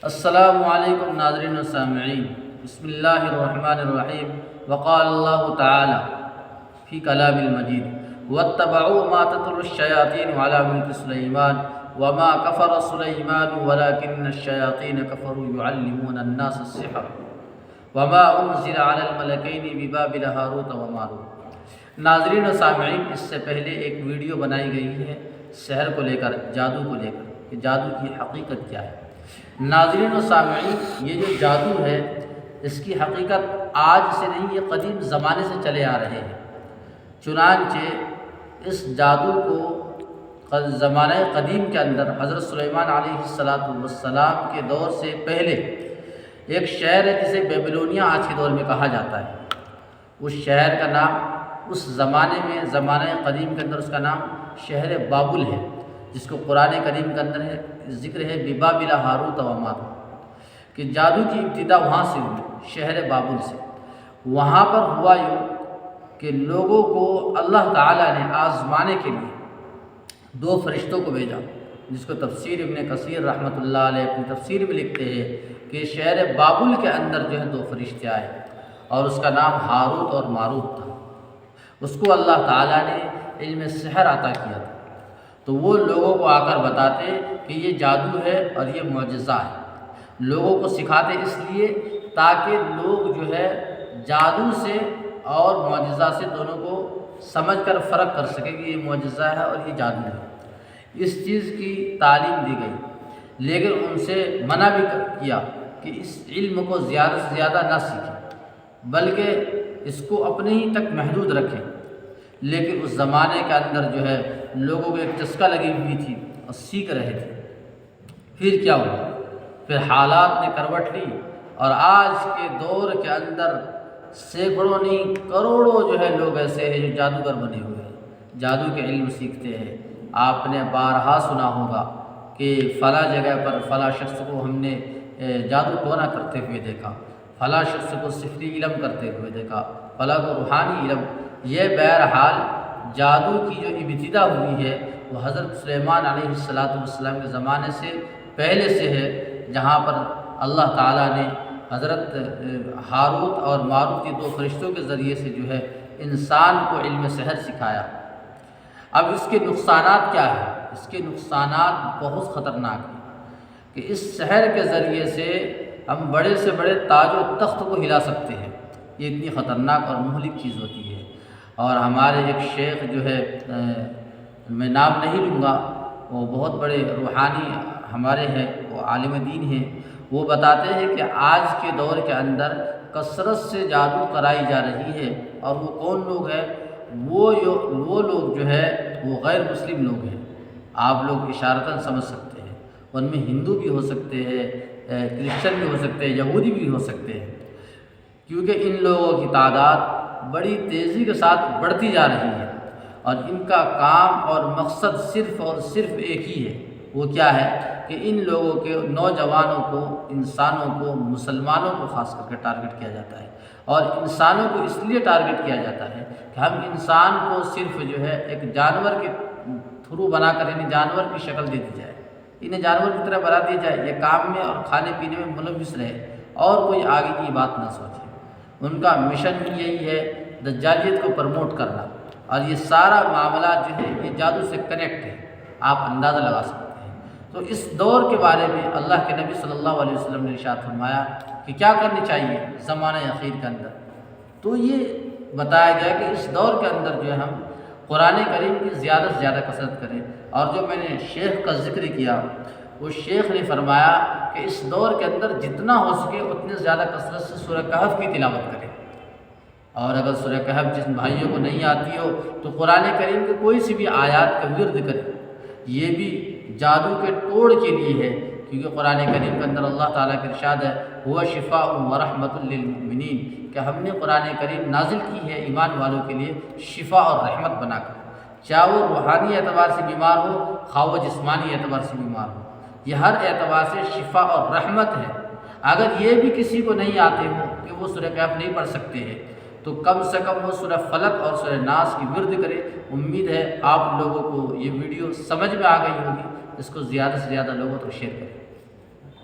السلام علیکم ناظرین و سامعین، بسم اللہ الرحمن الرحیم۔ وقال اللہ تعالی فی کلام المجید واتبعوا ما تتلو الشیاطین علی ملک سلیمان وما کفر سلیمان ولکن الشیاطین کفروا یعلمون الناس السحر وما انزل علی الملکین ببابل ہاروت و ماروت۔ ناظرین و سامعین، اس سے پہلے ایک ویڈیو بنائی گئی ہے سحر کو لے کر، جادو کو لے کر کہ جادو کی حقیقت کیا ہے۔ ناظرین و سامعین، یہ جو جادو ہے اس کی حقیقت آج سے نہیں، یہ قدیم زمانے سے چلے آ رہے ہیں۔ چنانچہ اس جادو کو زمانہ قدیم کے اندر حضرت سلیمان علیہ السلام کے دور سے پہلے ایک شہر ہے جسے بیبلونیا آج کے دور میں کہا جاتا ہے۔ اس شہر کا نام اس زمانے میں، زمانہ قدیم کے اندر اس کا نام شہر بابل ہے، جس کو قرآن کریم کے اندر ذکر ہے ببابل ہاروت و ماروت، کہ جادو کی ابتدا وہاں سے ہوئی، شہر بابل سے۔ وہاں پر ہوا یوں کہ لوگوں کو اللہ تعالیٰ نے آزمانے کے لیے دو فرشتوں کو بھیجا، جس کو تفسیر ابن کثیر رحمۃ اللہ علیہ اپنی تفسیر میں لکھتے ہیں کہ شہر بابل کے اندر جو ہے دو فرشتے آئے اور اس کا نام ہاروت اور ماروت تھا۔ اس کو اللہ تعالیٰ نے علم سحر عطا کیا تھا، تو وہ لوگوں کو آ کر بتاتے کہ یہ جادو ہے اور یہ معجزہ ہے۔ لوگوں کو سکھاتے اس لیے تاکہ لوگ جو ہے جادو سے اور معجزہ سے دونوں کو سمجھ کر فرق کر سکیں کہ یہ معجزہ ہے اور یہ جادو ہے۔ اس چیز کی تعلیم دی گئی، لیکن ان سے منع بھی کیا کہ اس علم کو زیادہ سے زیادہ نہ سیکھیں، بلکہ اس کو اپنے ہی تک محدود رکھیں۔ لیکن اس زمانے کے اندر جو ہے لوگوں کو ایک چسکا لگی ہوئی تھی اور سیکھ رہے تھے۔ پھر کیا ہوا؟ پھر حالات نے کروٹ لی اور آج کے دور کے اندر سینکڑوں نہیں کروڑوں جو ہے لوگ ایسے ہیں جو جادوگر بنے ہوئے ہیں، جادو کے علم سیکھتے ہیں۔ آپ نے بارہا سنا ہوگا کہ فلاں جگہ پر فلاں شخص کو ہم نے جادو ٹونا کرتے ہوئے دیکھا، فلاں شخص کو سحری علم کرتے ہوئے دیکھا، فلاں کو روحانی علم۔ یہ بہرحال جادو کی جو ابتدا ہوئی ہے وہ حضرت سلیمان علیہ السلام کے زمانے سے پہلے سے ہے، جہاں پر اللہ تعالیٰ نے حضرت ہاروت اور ماروت کے دو فرشتوں کے ذریعے سے جو ہے انسان کو علم سحر سکھایا۔ اب اس کے نقصانات کیا ہیں؟ اس کے نقصانات بہت خطرناک ہیں کہ اس سحر کے ذریعے سے ہم بڑے سے بڑے تاج و تخت کو ہلا سکتے ہیں۔ یہ اتنی خطرناک اور مہلک چیز ہوتی ہے۔ اور ہمارے ایک شیخ جو ہے، میں نام نہیں لوں گا، وہ بہت بڑے روحانی ہمارے ہیں، وہ عالم دین ہیں، وہ بتاتے ہیں کہ آج کے دور کے اندر کثرت سے جادو کرائی جا رہی ہے، اور وہ کون لوگ ہیں؟ وہ لوگ جو ہے وہ غیر مسلم لوگ ہیں۔ آپ لوگ اشارتاً سمجھ سکتے ہیں، ان میں ہندو بھی ہو سکتے ہیں، کرسچن بھی ہو سکتے ہیں، یہودی بھی ہو سکتے ہیں، کیونکہ ان لوگوں کی تعداد بڑی تیزی کے ساتھ بڑھتی جا رہی ہے، اور ان کا کام اور مقصد صرف اور صرف ایک ہی ہے۔ وہ کیا ہے کہ ان لوگوں کے نوجوانوں کو، انسانوں کو، مسلمانوں کو خاص کر کے ٹارگٹ کیا جاتا ہے، اور انسانوں کو اس لیے ٹارگٹ کیا جاتا ہے کہ ہم انسان کو صرف جو ہے ایک جانور کے تھرو بنا کر، یعنی جانور کی شکل دے دی جائے، انہیں جانور کی طرح بنا دیا جائے، یہ کام میں اور کھانے پینے میں ملوث رہے اور کوئی آگے کی بات نہ سوچے۔ ان کا مشن ہی یہی ہے دجالیت کو پروموٹ کرنا، اور یہ سارا معاملہ جو ہے یہ جادو سے کنیکٹ ہے، آپ اندازہ لگا سکتے ہیں۔ تو اس دور کے بارے میں اللہ کے نبی صلی اللہ علیہ وسلم نے ارشاد فرمایا کہ کیا کرنی چاہیے زمانہ اخیر کے اندر، تو یہ بتایا گیا کہ اس دور کے اندر جو ہے ہم قرآن کریم کی زیادہ سے زیادہ کثرت کریں۔ اور جو میں نے شیخ کا ذکر کیا، وہ شیخ نے فرمایا کہ اس دور کے اندر جتنا ہو سکے اتنے زیادہ کثرت سے سورہ کہف کی تلاوت کریں، اور اگر سورہ کہف جن بھائیوں کو نہیں آتی ہو تو قرآن کریم کے کوئی سی بھی آیات کا ورد کریں۔ یہ بھی جادو کے توڑ کے لیے ہے، کیونکہ قرآن کریم کے اندر اللہ تعالیٰ کے ارشاد ہے هو شفاء ورحمۃ للمؤمنین، کہ ہم نے قرآن کریم نازل کی ہے ایمان والوں کے لیے شفا اور رحمت بنا کر، چاہے وہ روحانی اعتبار سے بیمار ہو، خواہ وہ جسمانی اعتبار سے بیمار ہو، یہ ہر اعتبار سے شفا اور رحمت ہے۔ اگر یہ بھی کسی کو نہیں آتے ہو کہ وہ سورہ کہف نہیں پڑھ سکتے ہیں تو کم سے کم وہ سورہ فلق اور سورہ ناس کی ورد کرے۔ امید ہے آپ لوگوں کو یہ ویڈیو سمجھ میں آ گئی ہوگی، اس کو زیادہ سے زیادہ لوگوں تک شیئر کریں۔